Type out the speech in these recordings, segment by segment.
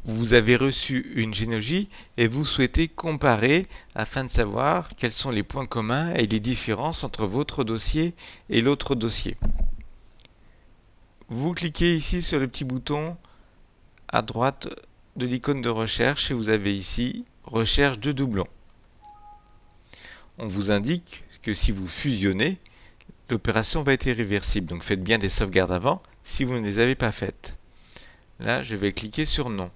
Vous avez reçu une généalogie et vous souhaitez comparer afin de savoir quels sont les points communs et les différences entre votre dossier et l'autre dossier. Vous cliquez ici sur le petit bouton à droite de l'icône de recherche et vous avez ici recherche de doublons. On vous indique que si vous fusionnez, l'opération va être irréversible. Donc faites bien des sauvegardes avant si vous ne les avez pas faites. Là, je vais cliquer sur non.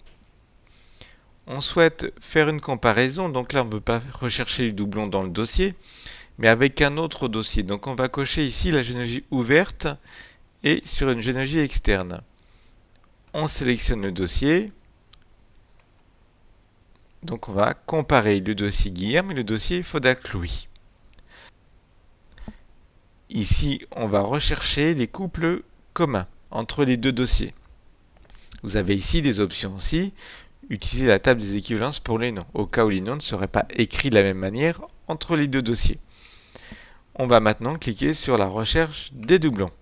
On souhaite faire une comparaison, donc là on ne veut pas rechercher les doublons dans le dossier, mais avec un autre dossier. Donc on va cocher ici la généalogie ouverte et sur une généalogie externe. On sélectionne le dossier. Donc on va comparer le dossier Guilherme et le dossier Fodac-Louis. Ici, on va rechercher les couples communs entre les deux dossiers. Vous avez ici des options aussi. Utilisez la table des équivalences pour les noms, au cas où les noms ne seraient pas écrits de la même manière entre les deux dossiers. On va maintenant cliquer sur la recherche des doublons.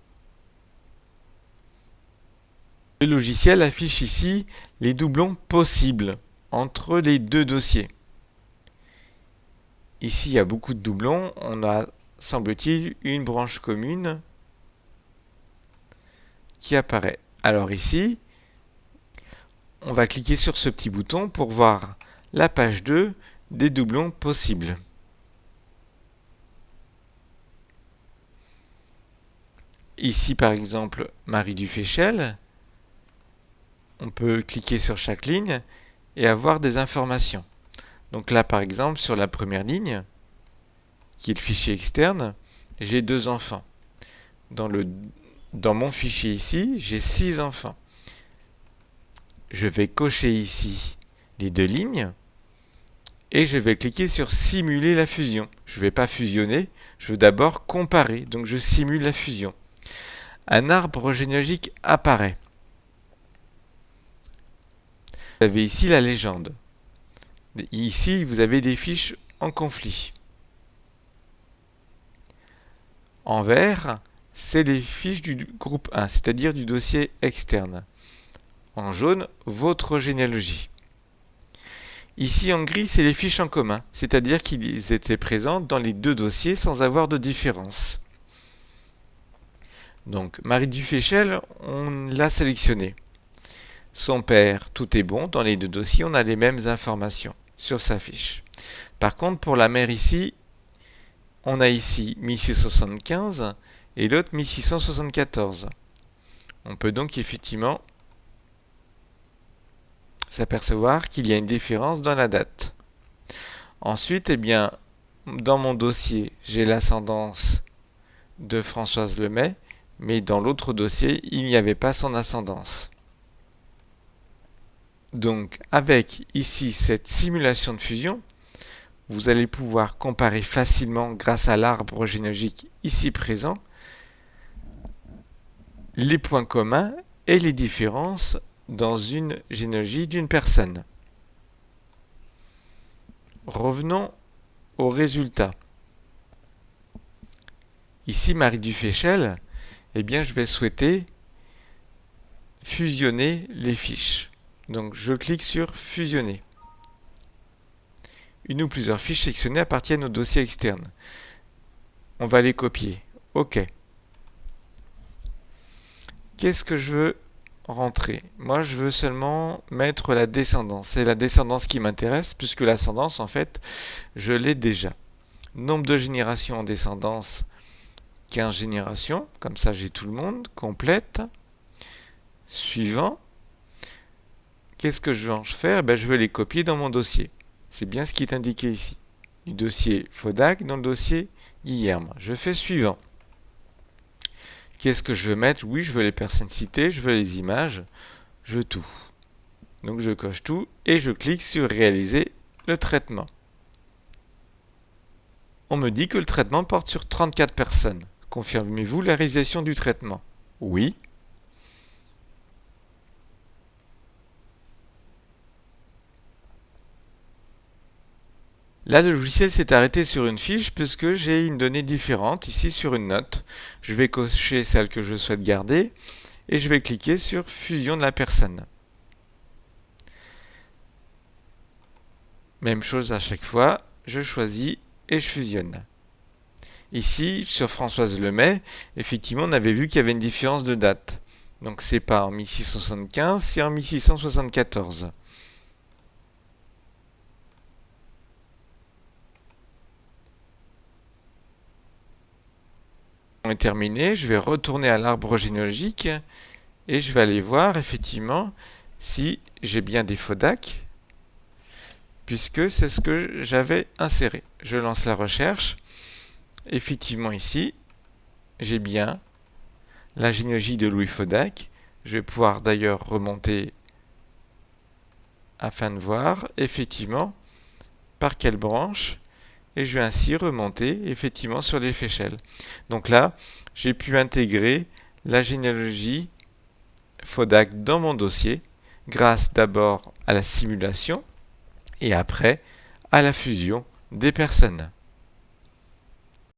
Le logiciel affiche ici les doublons possibles entre les deux dossiers. Ici, il y a beaucoup de doublons. On a, semble-t-il, une branche commune qui apparaît. Alors ici, on va cliquer sur ce petit bouton pour voir la page 2 des doublons possibles. Ici, par exemple, Marie Duféchel. On peut cliquer sur chaque ligne et avoir des informations. Donc là, par exemple, sur la première ligne, qui est le fichier externe, j'ai 2 enfants. Dans mon fichier ici, j'ai 6 enfants. Je vais cocher ici les 2 lignes et je vais cliquer sur simuler la fusion. Je ne vais pas fusionner, je veux d'abord comparer, donc je simule la fusion. Un arbre généalogique apparaît. Vous avez ici la légende. Ici, vous avez des fiches en conflit. En vert, c'est les fiches du groupe 1, c'est-à-dire du dossier externe. En jaune, votre généalogie. Ici en gris, c'est les fiches en commun, c'est-à-dire qu'ils étaient présents dans les deux dossiers sans avoir de différence. Donc, Marie Duféchel, on l'a sélectionné. Son père, tout est bon, dans les deux dossiers, on a les mêmes informations sur sa fiche. Par contre, pour la mère ici, on a ici 1675 et l'autre 1674. On peut donc effectivement s'apercevoir qu'il y a une différence dans la date. Ensuite, dans mon dossier, j'ai l'ascendance de Françoise Lemay, mais dans l'autre dossier, il n'y avait pas son ascendance. Donc, avec ici cette simulation de fusion, vous allez pouvoir comparer facilement, grâce à l'arbre généalogique ici présent, les points communs et les différences dans une généalogie d'une personne. Revenons au résultat. Ici, Marie Duféchel, je vais souhaiter fusionner les fiches. Donc, je clique sur fusionner. Une ou plusieurs fiches sélectionnées appartiennent au dossier externe. On va les copier. OK. Qu'est-ce que je veux rentrer? Moi, je veux seulement mettre la descendance. C'est la descendance qui m'intéresse, puisque l'ascendance, en fait, je l'ai déjà. Nombre de générations en descendance, 15 générations. Comme ça, j'ai tout le monde. Complète. Suivant. Qu'est-ce que je vais en faire? Je vais les copier dans mon dossier. C'est bien ce qui est indiqué ici. Du dossier Fodac dans le dossier Guilherme. Je fais suivant. Qu'est-ce que je veux mettre? Oui, je veux les personnes citées, je veux les images, je veux tout. Donc je coche tout et je clique sur réaliser le traitement. On me dit que le traitement porte sur 34 personnes. Confirmez-vous la réalisation du traitement? Oui. Là, le logiciel s'est arrêté sur une fiche puisque j'ai une donnée différente ici sur une note. Je vais cocher celle que je souhaite garder et je vais cliquer sur fusion de la personne. Même chose à chaque fois, je choisis et je fusionne. Ici, sur Françoise Lemay, effectivement, on avait vu qu'il y avait une différence de date. Donc c'est pas en 1675, c'est en 1674. On est terminé, je vais retourner à l'arbre généalogique et je vais aller voir effectivement si j'ai bien des FODAC, puisque c'est ce que j'avais inséré. Je lance la recherche. Effectivement ici, j'ai bien la généalogie de Louis Fodac. Je vais pouvoir d'ailleurs remonter afin de voir effectivement par quelle branche, et je vais ainsi remonter effectivement sur les fléchelles. Donc là, j'ai pu intégrer la généalogie Fodac dans mon dossier grâce d'abord à la simulation et après à la fusion des personnes.